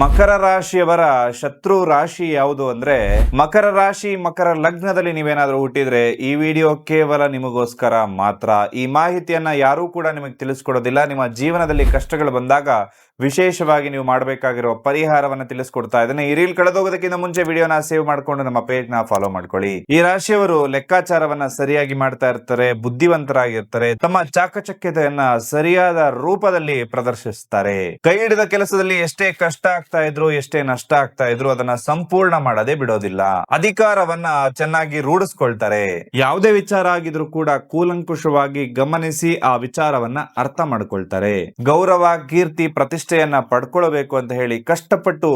ಮಕರ ರಾಶಿಯವರ ಶತ್ರು ರಾಶಿ ಯಾವುದು ಅಂದ್ರೆ ಮಕರ ರಾಶಿ, ಮಕರ ಲಗ್ನದಲ್ಲಿ ನೀವೇನಾದ್ರೂ ಹುಟ್ಟಿದ್ರೆ ಈ ವಿಡಿಯೋ ಕೇವಲ ನಿಮಗೋಸ್ಕರ ಮಾತ್ರ. ಈ ಮಾಹಿತಿಯನ್ನ ಯಾರೂ ಕೂಡ ನಿಮಗೆ ತಿಳಿಸ್ಕೊಡೋದಿಲ್ಲ. ನಿಮ್ಮ ಜೀವನದಲ್ಲಿ ಕಷ್ಟಗಳು ಬಂದಾಗ ವಿಶೇಷವಾಗಿ ನೀವು ಮಾಡಬೇಕಾಗಿರುವ ಪರಿಹಾರವನ್ನ ತಿಳಿಸ್ಕೊಡ್ತಾ ಇದ್ದೇನೆ. ಈ ರೀಲ್ ಕಳೆದೋಗೋದಕ್ಕಿಂತ ಮುಂಚೆ ವಿಡಿಯೋನ ಸೇವ್ ಮಾಡ್ಕೊಂಡು ನಮ್ಮ ಪೇಜ್ ನ ಫಾಲೋ ಮಾಡ್ಕೊಳ್ಳಿ. ಈ ರಾಶಿಯವರು ಲೆಕ್ಕಾಚಾರವನ್ನ ಸರಿಯಾಗಿ ಮಾಡ್ತಾ ಇರ್ತಾರೆ, ಬುದ್ಧಿವಂತರಾಗಿರ್ತಾರೆ, ತಮ್ಮ ಚಾಕಚಕ್ಯತೆಯನ್ನ ಸರಿಯಾದ ರೂಪದಲ್ಲಿ ಪ್ರದರ್ಶಿಸ್ತಾರೆ. ಕೈ ಹಿಡಿದ ಕೆಲಸದಲ್ಲಿ ಎಷ್ಟೇ ಕಷ್ಟ ಆಗ್ತಾ ಇದ್ರು, ಎಷ್ಟೇ ನಷ್ಟ ಆಗ್ತಾ ಇದ್ರು ಅದನ್ನ ಸಂಪೂರ್ಣ ಮಾಡದೆ ಬಿಡೋದಿಲ್ಲ. ಅಧಿಕಾರವನ್ನ ಚೆನ್ನಾಗಿ ರೂಢಿಸ್ಕೊಳ್ತಾರೆ. ಯಾವುದೇ ವಿಚಾರ ಆಗಿದ್ರು ಕೂಡ ಕೂಲಂಕುಷವಾಗಿ ಗಮನಿಸಿ ಆ ವಿಚಾರವನ್ನ ಅರ್ಥ ಮಾಡ್ಕೊಳ್ತಾರೆ. ಗೌರವ, ಕೀರ್ತಿ, ಪ್ರತಿಷ್ಠೆಯನ್ನ ಪಡ್ಕೊಳ್ಬೇಕು ಅಂತ ಹೇಳಿ ಕಷ್ಟಪಟ್ಟು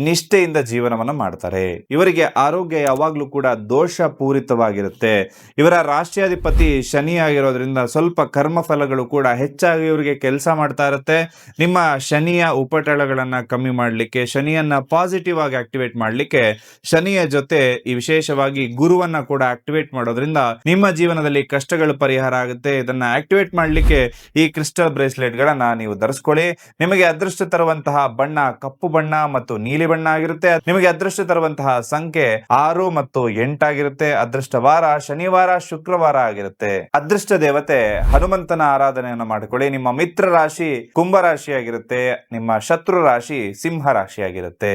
ನಿಷ್ಠೆಯಿಂದ ಜೀವನವನ್ನ ಮಾಡ್ತಾರೆ. ಇವರಿಗೆ ಆರೋಗ್ಯ ಯಾವಾಗ್ಲೂ ಕೂಡ ದೋಷ ಪೂರಿತವಾಗಿರುತ್ತೆ. ಇವರ ರಾಷ್ಟ್ರಾಧಿಪತಿ ಶನಿ ಆಗಿರೋದ್ರಿಂದ ಸ್ವಲ್ಪ ಕರ್ಮ ಫಲಗಳು ಕೂಡ ಹೆಚ್ಚಾಗಿ ಇವರಿಗೆ ಕೆಲಸ ಮಾಡ್ತಾ ಇರುತ್ತೆ. ನಿಮ್ಮ ಶನಿಯ ಉಪಟಳಗಳನ್ನ ಕಮ್ಮಿ ಮಾಡ್ಲಿಕ್ಕೆ, ಶನಿಯನ್ನ ಪಾಸಿಟಿವ್ ಆಗಿ ಆಕ್ಟಿವೇಟ್ ಮಾಡ್ಲಿಕ್ಕೆ ಶನಿಯ ಜೊತೆ ಈ ವಿಶೇಷವಾಗಿ ಗುರುವನ್ನ ಕೂಡ ಆಕ್ಟಿವೇಟ್ ಮಾಡೋದ್ರಿಂದ ನಿಮ್ಮ ಜೀವನದಲ್ಲಿ ಕಷ್ಟಗಳು ಪರಿಹಾರ ಆಗುತ್ತೆ. ಇದನ್ನ ಆಕ್ಟಿವೇಟ್ ಮಾಡ್ಲಿಕ್ಕೆ ಈ ಕ್ರಿಸ್ಟಲ್ ಬ್ರೇಸ್ಲೆಟ್ ಗಳನ್ನ ನೀವು ಧರಿಸ್ಕೊಳ್ಳಿ. ನಿಮಗೆ ಅದೃಷ್ಟ ತರುವಂತಹ ಬಣ್ಣ ಕಪ್ಪು ಬಣ್ಣ ಮತ್ತು ನೀಲಿ ಬಣ್ಣ ಆಗಿರುತ್ತೆ. ನಿಮಗೆ ಅದೃಷ್ಟ ತರುವಂತಹ ಸಂಖ್ಯೆ 6 ಮತ್ತು 8 ಆಗಿರುತ್ತೆ. ಅದೃಷ್ಟ ವಾರ ಶನಿವಾರ, ಶುಕ್ರವಾರ ಆಗಿರುತ್ತೆ. ಅದೃಷ್ಟ ದೇವತೆ ಹನುಮಂತನ ಆರಾಧನೆಯನ್ನು ಮಾಡಿಕೊಳ್ಳಿ. ನಿಮ್ಮ ಮಿತ್ರ ರಾಶಿ ಕುಂಭ ರಾಶಿ ಆಗಿರುತ್ತೆ. ನಿಮ್ಮ ಶತ್ರು ರಾಶಿ ಸಿಂಹ ರಾಶಿ ಆಗಿರುತ್ತೆ.